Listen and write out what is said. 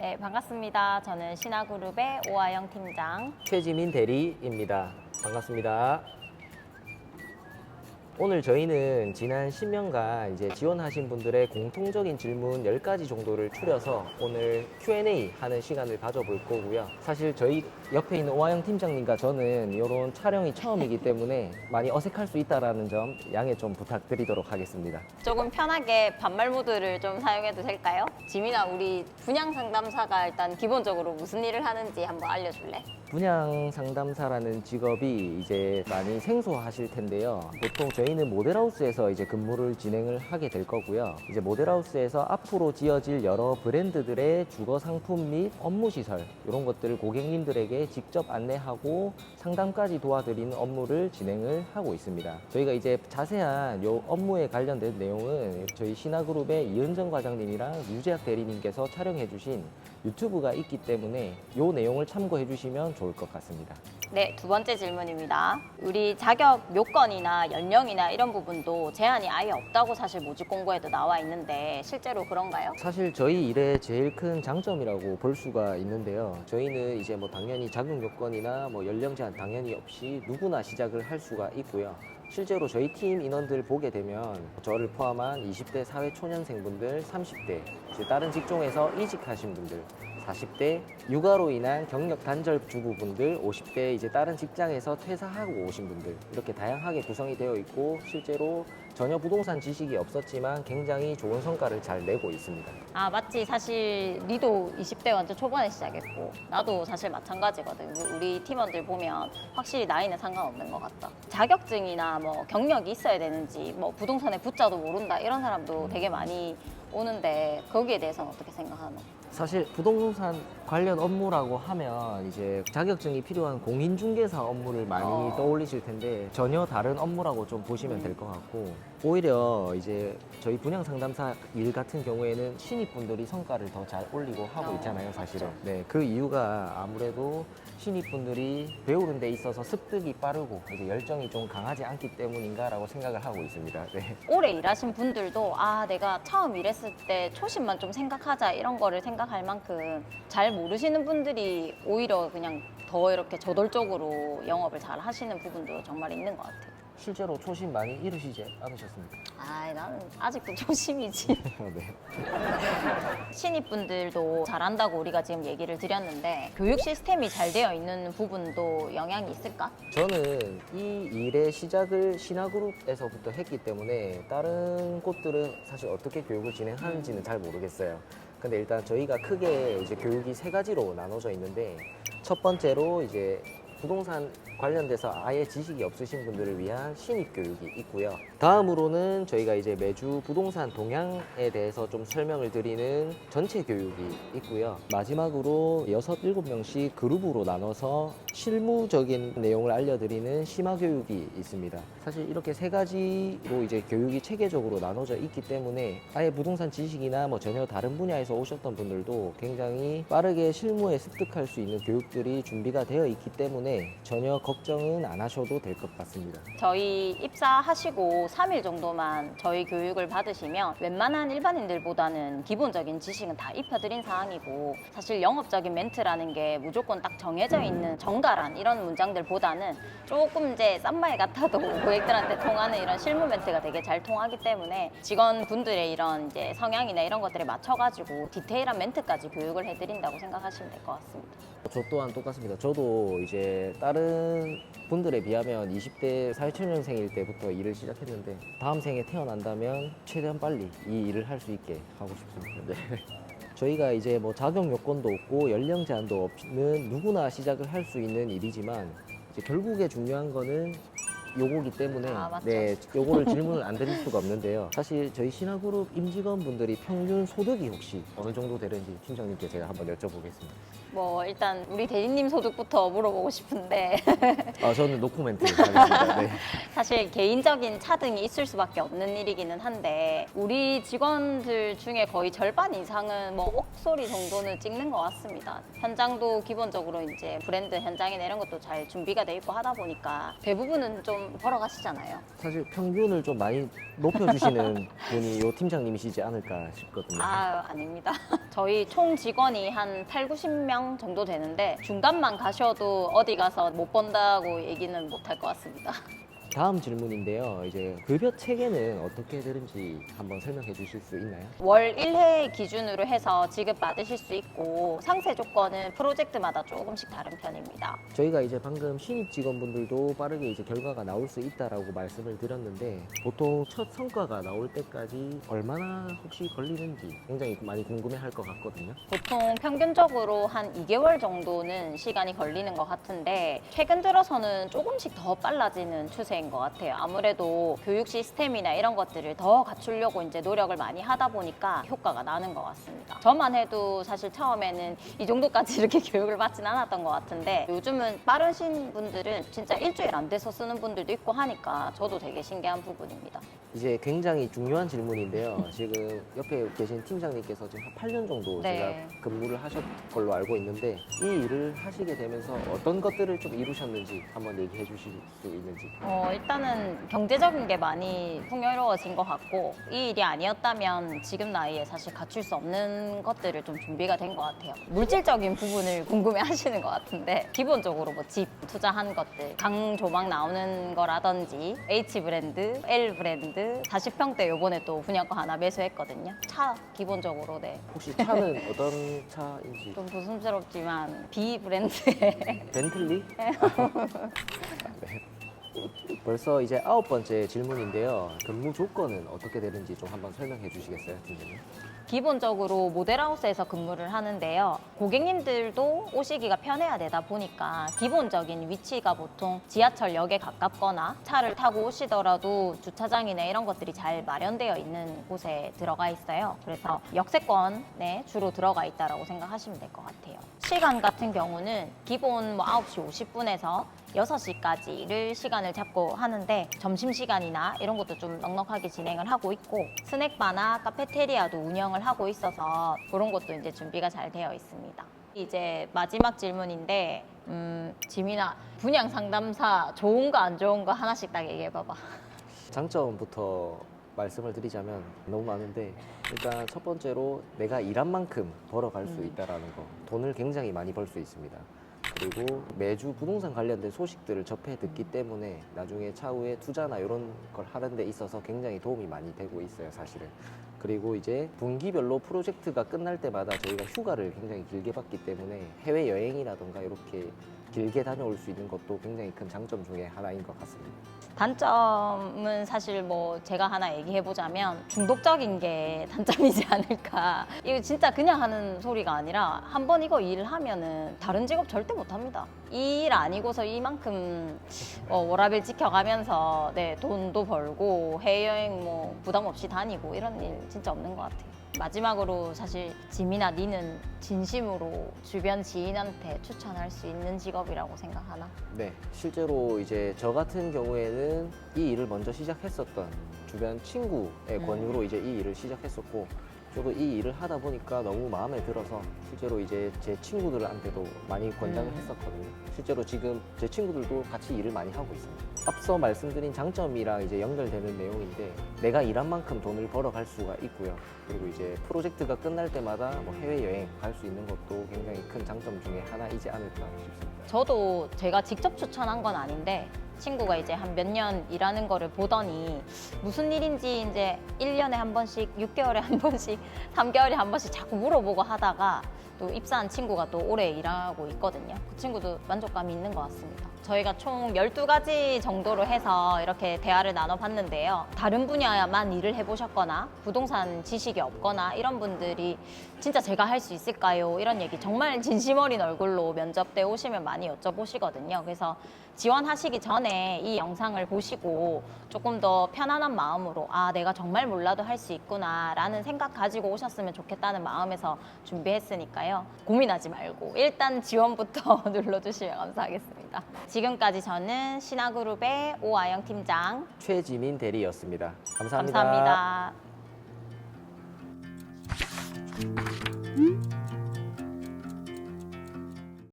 네, 반갑습니다. 저는 신화그룹의 오하영 팀장. 최지민 대리입니다. 반갑습니다. 오늘 저희는 지난 10년간 이제 지원하신 분들의 공통적인 질문 10가지 정도를 추려서 오늘 Q&A 하는 시간을 가져볼 거고요. 사실 저희 옆에 있는 오하영 팀장님과 저는 이런 촬영이 처음이기 때문에 많이 어색할 수 있다는 점 양해 좀 부탁드리도록 하겠습니다. 조금 편하게 반말 모드를 좀 사용해도 될까요? 지민아, 우리 분양 상담사가 일단 기본적으로 무슨 일을 하는지 한번 알려줄래? 분양 상담사라는 직업이 이제 많이 생소하실 텐데요. 보통 저희는 모델하우스에서 이제 근무를 진행을 하게 될 거고요. 이제 모델하우스에서 앞으로 지어질 여러 브랜드들의 주거 상품 및 업무 시설 이런 것들을 고객님들에게 직접 안내하고 상담까지 도와드리는 업무를 진행을 하고 있습니다. 저희가 이제 자세한 요 업무에 관련된 내용은 저희 신화그룹의 이은정 과장님이랑 유재학 대리님께서 촬영해 주신 유튜브가 있기 때문에 요 내용을 참고해 주시면 좋을 것 같습니다. 네, 두 번째 질문입니다. 우리 자격 요건이나 연령이나 이런 부분도 제한이 아예 없다고 사실 모집 공고에도 나와 있는데 실제로 그런가요? 사실 저희 일의 제일 큰 장점이라고 볼 수가 있는데요. 저희는 이제 뭐 당연히 자격 요건이나 뭐 연령 제한 당연히 없이 누구나 시작을 할 수가 있고요. 실제로 저희 팀 인원들 보게 되면 저를 포함한 20대 사회초년생분들, 30대, 이제 다른 직종에서 이직하신 분들, 40대 육아로 인한 경력 단절 주부분들, 50대 이제 다른 직장에서 퇴사하고 오신 분들 이렇게 다양하게 구성이 되어 있고 실제로 전혀 부동산 지식이 없었지만 굉장히 좋은 성과를 잘 내고 있습니다. 아, 맞지. 사실 니도 20대 완전 초반에 시작했고 나도 사실 마찬가지거든. 우리 팀원들 보면 확실히 나이는 상관없는 것 같다. 자격증이나 뭐 경력이 있어야 되는지 뭐 부동산의 부자도 모른다 이런 사람도 되게 많이 오는데 거기에 대해서는 어떻게 생각하노? 사실 부동산 관련 업무라고 하면 이제 자격증이 필요한 공인중개사 업무를 많이 떠올리실 텐데 전혀 다른 업무라고 좀 보시면 될 것 같고 오히려 이제 저희 분양 상담사 일 같은 경우에는 신입분들이 성과를 더 잘 올리고 하고 있잖아요, 사실은. 맞죠. 네, 그 이유가 아무래도 신입분들이 배우는 데 있어서 습득이 빠르고 이제 열정이 좀 강하지 않기 때문인가라고 생각을 하고 있습니다. 네. 오래 일하신 분들도 아, 내가 처음 일했을 때 초심만 좀 생각하자 이런 거를 생각할 만큼 잘 모르시는 분들이 오히려 그냥 더 이렇게 저돌적으로 영업을 잘 하시는 부분도 정말 있는 것 같아요. 실제로 초심 많이 잃으시지 않으셨습니까? 아, 나는 아직도 초심이지. 네. 신입분들도 잘한다고 우리가 지금 얘기를 드렸는데 교육 시스템이 잘 되어 있는 부분도 영향이 있을까? 저는 이 일의 시작을 신화그룹에서부터 했기 때문에 다른 곳들은 사실 어떻게 교육을 진행하는지는 잘 모르겠어요. 근데 일단 저희가 크게 이제 교육이 3가지로 나눠져 있는데 첫 번째로 이제 부동산 관련돼서 아예 지식이 없으신 분들을 위한 신입 교육이 있고요. 다음으로는 저희가 이제 매주 부동산 동향에 대해서 좀 설명을 드리는 전체 교육이 있고요. 마지막으로 6, 7명씩 그룹으로 나눠서 실무적인 내용을 알려드리는 심화 교육이 있습니다. 사실 이렇게 3가지로 이제 교육이 체계적으로 나눠져 있기 때문에 아예 부동산 지식이나 뭐 전혀 다른 분야에서 오셨던 분들도 굉장히 빠르게 실무에 습득할 수 있는 교육들이 준비가 되어 있기 때문에 전혀 걱정은 안 하셔도 될 것 같습니다. 저희 입사하시고 3일 정도만 저희 교육을 받으시면 웬만한 일반인들보다는 기본적인 지식은 다 입혀드린 상황이고 사실 영업적인 멘트라는 게 무조건 딱 정해져 있는 정갈한 이런 문장들보다는 조금 이제 싼말 같아도 고객들한테 통하는 이런 실무 멘트가 되게 잘 통하기 때문에 직원분들의 이런 이제 성향이나 이런 것들에 맞춰가지고 디테일한 멘트까지 교육을 해드린다고 생각하시면 될 것 같습니다. 저 또한 똑같습니다. 저도 이제 다른 분들에 비하면 20대 사회초년생일 때부터 일을 시작했는데 다음 생에 태어난다면 최대한 빨리 이 일을 할 수 있게 하고 싶습니다. 네. 저희가 이제 뭐 자격 요건도 없고 연령 제한도 없는 누구나 시작을 할 수 있는 일이지만 이제 결국에 중요한 거는 요거기 때문에 아, 맞죠. 네, 요거를 질문을 안 드릴 수가 없는데요. 사실 저희 신화그룹 임직원분들이 평균 소득이 혹시 어느 정도 되는지 팀장님께 제가 한번 여쭤보겠습니다. 뭐 일단 우리 대리님 소득부터 물어보고 싶은데 저는 노코멘트 하겠습니다. 네. 사실 개인적인 차등이 있을 수밖에 없는 일이기는 한데 우리 직원들 중에 거의 절반 이상은 뭐 옥소리 정도는 찍는 것 같습니다. 현장도 기본적으로 이제 브랜드 현장이나 이런 것도 잘 준비가 돼 있고 하다 보니까 대부분은 좀 좀 벌어가시잖아요. 사실 평균을 좀 많이 높여주시는 분이 요 팀장님이시지 않을까 싶거든요. 아닙니다. 저희 총 직원이 한 8, 90명 정도 되는데 중간만 가셔도 어디 가서 못 번다고 얘기는 못 할 것 같습니다. 다음 질문인데요. 이제 급여 체계는 어떻게 되는지 한번 설명해 주실 수 있나요? 월 1회 기준으로 해서 지급 받으실 수 있고 상세 조건은 프로젝트마다 조금씩 다른 편입니다. 저희가 이제 방금 신입 직원분들도 빠르게 이제 결과가 나올 수 있다라고 말씀을 드렸는데 보통 첫 성과가 나올 때까지 얼마나 혹시 걸리는지 굉장히 많이 궁금해할 것 같거든요. 보통 평균적으로 한 2개월 정도는 시간이 걸리는 것 같은데 최근 들어서는 조금씩 더 빨라지는 추세인 것 같아요. 아무래도 교육 시스템이나 이런 것들을 더 갖추려고 이제 노력을 많이 하다 보니까 효과가 나는 것 같습니다. 저만 해도 사실 처음에는 이 정도까지 이렇게 교육을 받진 않았던 것 같은데 요즘은 빠르신 분들은 진짜 일주일 안 돼서 쓰는 분들도 있고 하니까 저도 되게 신기한 부분입니다. 이제 굉장히 중요한 질문인데요. 지금 옆에 계신 팀장님께서 지금 한 8년 정도 네. 제가 근무를 하셨 걸로 알고 있는데 이 일을 하시게 되면서 어떤 것들을 좀 이루셨는지 한번 얘기해 주실 수 있는지. 일단은 경제적인 게 많이 풍요로워진 것 같고 이 일이 아니었다면 지금 나이에 사실 갖출 수 없는 것들을 좀 준비가 된 것 같아요. 물질적인 부분을 궁금해 하시는 것 같은데 기본적으로 뭐 집 투자한 것들 강 조망 나오는 거라든지 H 브랜드, L 브랜드 40평대 요번에 또 분양가 하나 매수했거든요. 차 기본적으로 네. 혹시 차는 어떤 차인지? 좀 부담스럽지만 B 브랜드의 벤틀리? 네. 벌써 이제 9번째 질문인데요. 근무 조건은 어떻게 되는지 좀 한번 설명해 주시겠어요, 팀장님? 기본적으로 모델하우스에서 근무를 하는데요. 고객님들도 오시기가 편해야 되다 보니까 기본적인 위치가 보통 지하철역에 가깝거나 차를 타고 오시더라도 주차장이나 이런 것들이 잘 마련되어 있는 곳에 들어가 있어요. 그래서 역세권에 주로 들어가 있다고 생각하시면 될 것 같아요. 시간 같은 경우는 기본 9시 50분에서 6시까지를 시간을 잡고 하는데 점심시간이나 이런 것도 좀 넉넉하게 진행을 하고 있고 스낵바나 카페테리아도 운영을 하고 있어서 그런 것도 이제 준비가 잘 되어 있습니다. 이제 마지막 질문인데 지민아 분양 상담사 좋은 거 안 좋은 거 하나씩 딱 얘기해 봐봐. 장점부터 말씀을 드리자면 너무 많은데 일단 첫 번째로 내가 일한 만큼 벌어갈 수 있다라는 거, 돈을 굉장히 많이 벌 수 있습니다. 그리고 매주 부동산 관련된 소식들을 접해 듣기 때문에 나중에 차후에 투자나 이런 걸 하는 데 있어서 굉장히 도움이 많이 되고 있어요, 사실은. 그리고 이제 분기별로 프로젝트가 끝날 때마다 저희가 휴가를 굉장히 길게 받기 때문에 해외 여행이라던가 이렇게 길게 다녀올 수 있는 것도 굉장히 큰 장점 중에 하나인 것 같습니다. 단점은 사실 뭐 제가 하나 얘기해 보자면 중독적인 게 단점이지 않을까. 이거 진짜 그냥 하는 소리가 아니라 한번 이거 일을 하면은 다른 직업 절대 못 합니다. 이 일 아니고서 이만큼 워라밸 지켜가면서 네, 돈도 벌고 해외여행 뭐 부담 없이 다니고 이런 일 진짜 없는 것 같아요. 마지막으로 사실 지민아 니는 진심으로 주변 지인한테 추천할 수 있는 직업이라고 생각하나? 네, 실제로 이제 저 같은 경우에는 이 일을 먼저 시작했었던 주변 친구의 권유로 이제 이 일을 시작했었고 저도 이 일을 하다 보니까 너무 마음에 들어서 실제로 이제 제 친구들한테도 많이 권장을 했었거든요. 실제로 지금 제 친구들도 같이 일을 많이 하고 있습니다. 앞서 말씀드린 장점이랑 이제 연결되는 내용인데 내가 일한 만큼 돈을 벌어갈 수가 있고요. 그리고 이제 프로젝트가 끝날 때마다 뭐 해외여행 갈 수 있는 것도 굉장히 큰 장점 중에 하나이지 않을까 싶습니다. 저도 제가 직접 추천한 건 아닌데 친구가 이제 한 몇 년 일하는 거를 보더니 무슨 일인지 이제 1년에 한 번씩, 6개월에 한 번씩, 3개월에 한 번씩 자꾸 물어보고 하다가 또 입사한 친구가 또 오래 일하고 있거든요. 그 친구도 만족감이 있는 것 같습니다. 저희가 총 12가지 정도로 해서 이렇게 대화를 나눠봤는데요. 다른 분야만 일을 해보셨거나 부동산 지식이 없거나 이런 분들이 진짜 제가 할 수 있을까요? 이런 얘기 정말 진심 어린 얼굴로 면접 때 오시면 많이 여쭤보시거든요. 그래서 지원하시기 전에 이 영상을 보시고 조금 더 편안한 마음으로 아 내가 정말 몰라도 할 수 있구나 라는 생각 가지고 오셨으면 좋겠다는 마음에서 준비했으니까요. 고민하지 말고 일단 지원부터 눌러주시면 감사하겠습니다. 지금까지 저는 신화그룹의 오아영 팀장 최지민 대리였습니다. 감사합니다. 감사합니다.